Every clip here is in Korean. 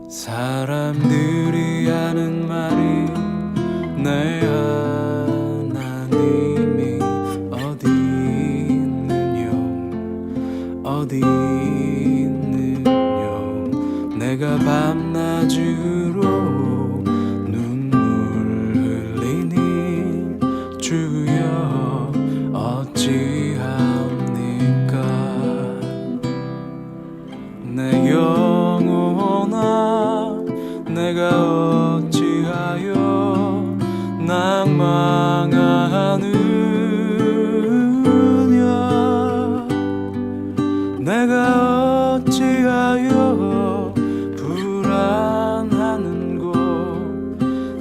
사람들이 하는 말이 내 하나님이 어디 있느뇨 어디 있느뇨 내가 밤낮으로 눈물 흘리니 주여 어찌합니까 내 영혼아 내가 어찌하여 낭망하느냐 내가 어찌하여 불안하는고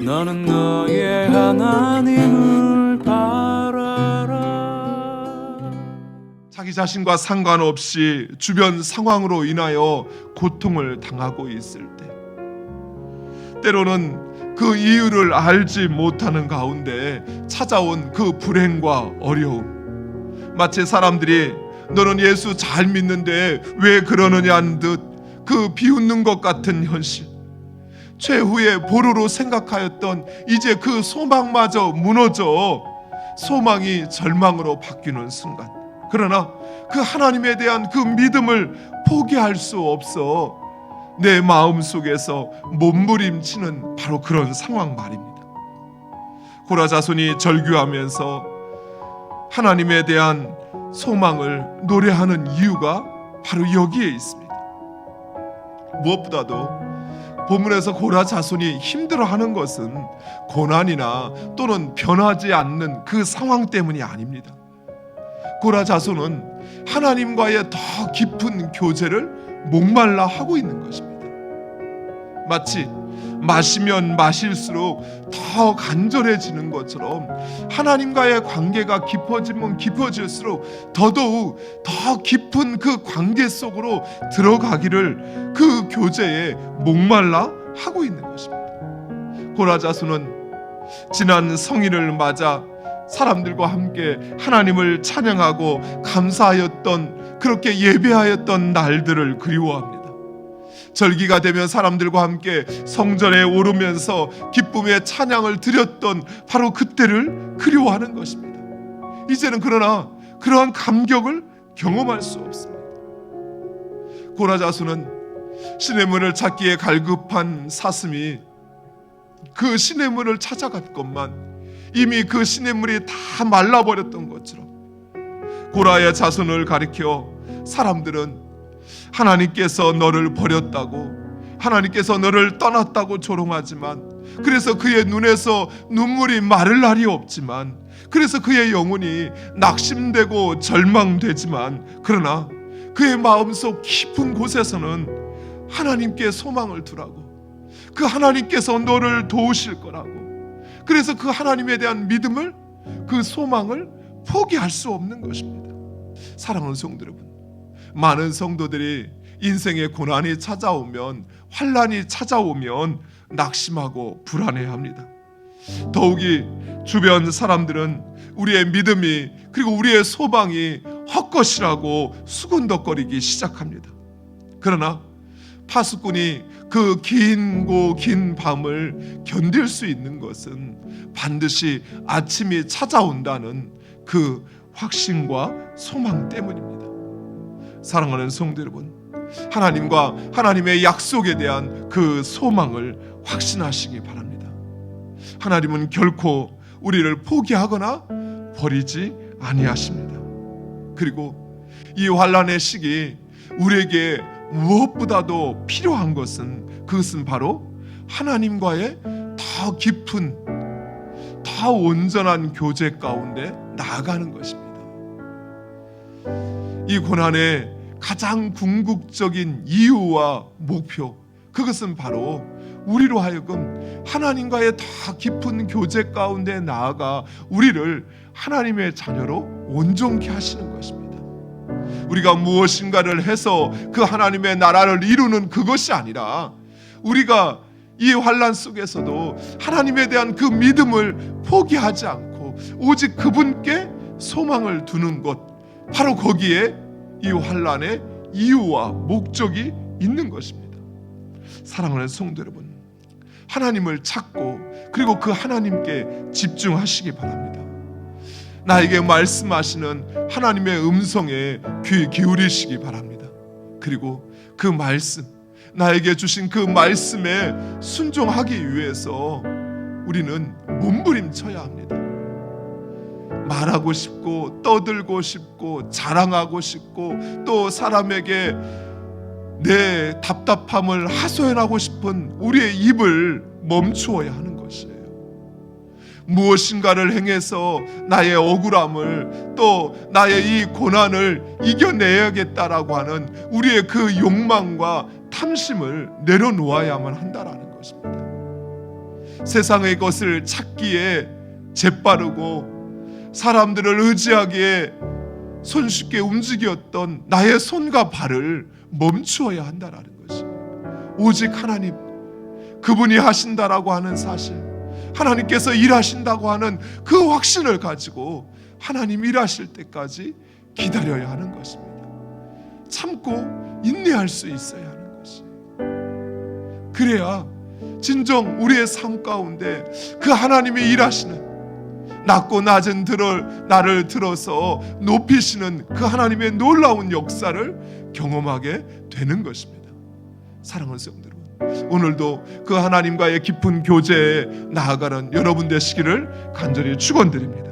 너는 너의 하나님을 바라라. 자기 자신과 상관없이 주변 상황으로 인하여 고통을 당하고 있을 때 때로는 그 이유를 알지 못하는 가운데 찾아온 그 불행과 어려움, 마치 사람들이 너는 예수 잘 믿는데 왜 그러느냐는 듯 그 비웃는 것 같은 현실, 최후의 보루로 생각하였던 이제 그 소망마저 무너져 소망이 절망으로 바뀌는 순간, 그러나 그 하나님에 대한 그 믿음을 포기할 수 없어 내 마음속에서 몸부림치는 바로 그런 상황 말입니다. 고라 자손이 절규하면서 하나님에 대한 소망을 노래하는 이유가 바로 여기에 있습니다. 무엇보다도 본문에서 고라 자손이 힘들어하는 것은 고난이나 또는 변하지 않는 그 상황 때문이 아닙니다. 고라 자손은 하나님과의 더 깊은 교제를 목말라 하고 있는 것입니다. 마치 마시면 마실수록 더 간절해지는 것처럼 하나님과의 관계가 깊어지면 깊어질수록 더더욱 더 깊은 그 관계 속으로 들어가기를 그 교제에 목말라 하고 있는 것입니다. 고라 자손은 지난 성인을 맞아 사람들과 함께 하나님을 찬양하고 감사하였던, 그렇게 예배하였던 날들을 그리워합니다. 절기가 되면 사람들과 함께 성전에 오르면서 기쁨의 찬양을 드렸던 바로 그때를 그리워하는 것입니다. 이제는 그러나 그러한 감격을 경험할 수 없습니다. 고라 자손은 시냇물을 찾기에 갈급한 사슴이 그 시냇물을 찾아갔건만 이미 그 시냇물이 다 말라버렸던 것처럼 고라의 자손을 가리켜 사람들은 하나님께서 너를 버렸다고, 하나님께서 너를 떠났다고 조롱하지만, 그래서 그의 눈에서 눈물이 마를 날이 없지만, 그래서 그의 영혼이 낙심되고 절망되지만, 그러나 그의 마음속 깊은 곳에서는 하나님께 소망을 두라고, 그 하나님께서 너를 도우실 거라고, 그래서 그 하나님에 대한 믿음을, 그 소망을 포기할 수 없는 것입니다. 사랑하는 성도 여러분, 많은 성도들이 인생의 고난이 찾아오면, 환난이 찾아오면 낙심하고 불안해합니다. 더욱이 주변 사람들은 우리의 믿음이, 그리고 우리의 소망이 헛것이라고 수군덕거리기 시작합니다. 그러나 파수꾼이 그 긴 밤을 견딜 수 있는 것은 반드시 아침이 찾아온다는 그 확신과 소망 때문입니다. 사랑하는 성도 여러분, 하나님과 하나님의 약속에 대한 그 소망을 확신하시기 바랍니다. 하나님은 결코 우리를 포기하거나 버리지 아니하십니다. 그리고 이 환난의 시기 우리에게 무엇보다도 필요한 것은, 그것은 바로 하나님과의 더 깊은, 더 온전한 교제 가운데 나아가는 것입니다. 이 고난의 가장 궁극적인 이유와 목표, 그것은 바로 우리로 하여금 하나님과의 더 깊은 교제 가운데 나아가 우리를 하나님의 자녀로 온전케 하시는 것입니다. 우리가 무엇인가를 해서 그 하나님의 나라를 이루는 그것이 아니라, 우리가 이 환난 속에서도 하나님에 대한 그 믿음을 포기하지 않고 오직 그분께 소망을 두는 것, 바로 거기에 이 환난의 이유와 목적이 있는 것입니다. 사랑하는 성도 여러분, 하나님을 찾고 그리고 그 하나님께 집중하시기 바랍니다. 나에게 말씀하시는 하나님의 음성에 귀 기울이시기 바랍니다. 그리고 그 말씀, 나에게 주신 그 말씀에 순종하기 위해서 우리는 몸부림쳐야 합니다. 말하고 싶고 떠들고 싶고 자랑하고 싶고 또 사람에게 내 답답함을 하소연하고 싶은 우리의 입을 멈추어야 하는 것이에요. 무엇인가를 행해서 나의 억울함을 또 나의 이 고난을 이겨내야겠다라고 하는 우리의 그 욕망과 탐심을 내려놓아야만 한다라는 것입니다. 세상의 것을 찾기에 재빠르고 사람들을 의지하기에 손쉽게 움직였던 나의 손과 발을 멈추어야 한다라는 것이에요. 오직 하나님, 그분이 하신다라고 하는 사실, 하나님께서 일하신다고 하는 그 확신을 가지고 하나님 일하실 때까지 기다려야 하는 것입니다. 참고 인내할 수 있어야 하는 것이에요. 그래야 진정 우리의 삶 가운데 그 하나님이 일하시는, 낮고 낮은 나를 들어서 높이시는 그 하나님의 놀라운 역사를 경험하게 되는 것입니다. 사랑하는 성도 여러분, 오늘도 그 하나님과의 깊은 교제에 나아가는 여러분 되시기를 간절히 축원드립니다.